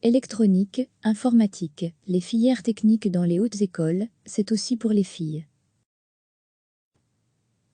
Électronique, informatique, les filières techniques dans les hautes écoles, c'est aussi pour les filles.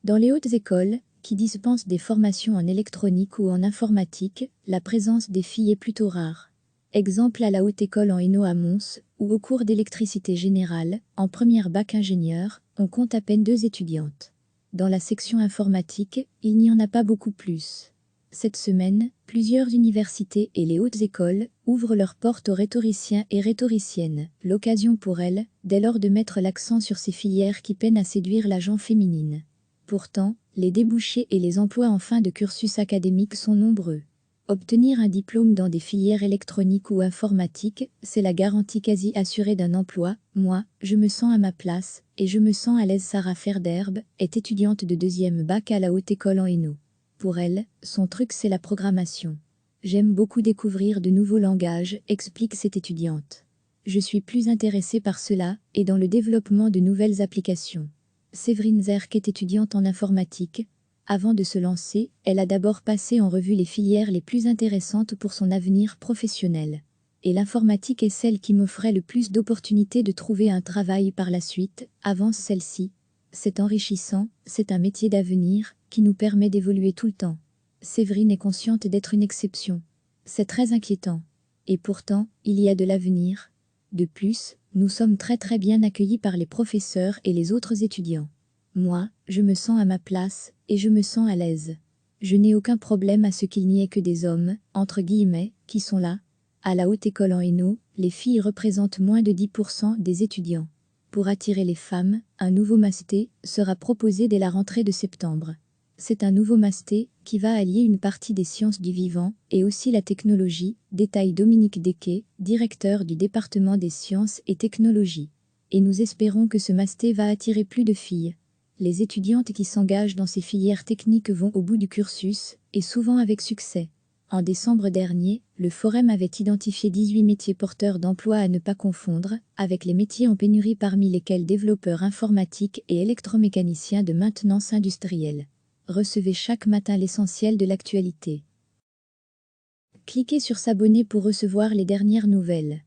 Dans les hautes écoles, qui dispensent des formations en électronique ou en informatique, la présence des filles est plutôt rare. Exemple à la Haute École en Hainaut à Mons, où au cours d'électricité générale, en première bac ingénieur, on compte à peine 2 étudiantes. Dans la section informatique, il n'y en a pas beaucoup plus. Cette semaine, plusieurs universités et les hautes écoles ouvrent leurs portes aux rhétoriciens et rhétoriciennes, l'occasion pour elles, dès lors de mettre l'accent sur ces filières qui peinent à séduire la gent féminine. Pourtant, les débouchés et les emplois en fin de cursus académique sont nombreux. Obtenir un diplôme dans des filières électroniques ou informatiques, c'est la garantie quasi assurée d'un emploi. Moi, je me sens à ma place, et je me sens à l'aise. Sarah Ferderbe est étudiante de 2e bac à la Haute École en Hainaut. Pour elle, son truc c'est la programmation. J'aime beaucoup découvrir de nouveaux langages, explique cette étudiante. Je suis plus intéressée par cela, et dans le développement de nouvelles applications. Séverine Zerk est étudiante en informatique. Avant de se lancer, elle a d'abord passé en revue les filières les plus intéressantes pour son avenir professionnel. Et l'informatique est celle qui m'offrait le plus d'opportunités de trouver un travail par la suite, avance celle-ci. C'est enrichissant, c'est un métier d'avenir, qui nous permet d'évoluer tout le temps. Séverine est consciente d'être une exception. C'est très inquiétant. Et pourtant, il y a de l'avenir. De plus, nous sommes très bien accueillis par les professeurs et les autres étudiants. Moi, je me sens à ma place, et je me sens à l'aise. Je n'ai aucun problème à ce qu'il n'y ait que des hommes, entre guillemets, qui sont là. À la Haute École en Hainaut, les filles représentent moins de 10% des étudiants. Pour attirer les femmes, un nouveau masté sera proposé dès la rentrée de septembre. C'est un nouveau masté qui va allier une partie des sciences du vivant et aussi la technologie, détaille Dominique Desquet, directeur du département des sciences et technologies. Et nous espérons que ce masté va attirer plus de filles. Les étudiantes qui s'engagent dans ces filières techniques vont au bout du cursus, et souvent avec succès. En décembre dernier, le Forum avait identifié 18 métiers porteurs d'emploi à ne pas confondre avec les métiers en pénurie, parmi lesquels développeurs informatiques et électromécaniciens de maintenance industrielle. Recevez chaque matin l'essentiel de l'actualité. Cliquez sur s'abonner pour recevoir les dernières nouvelles.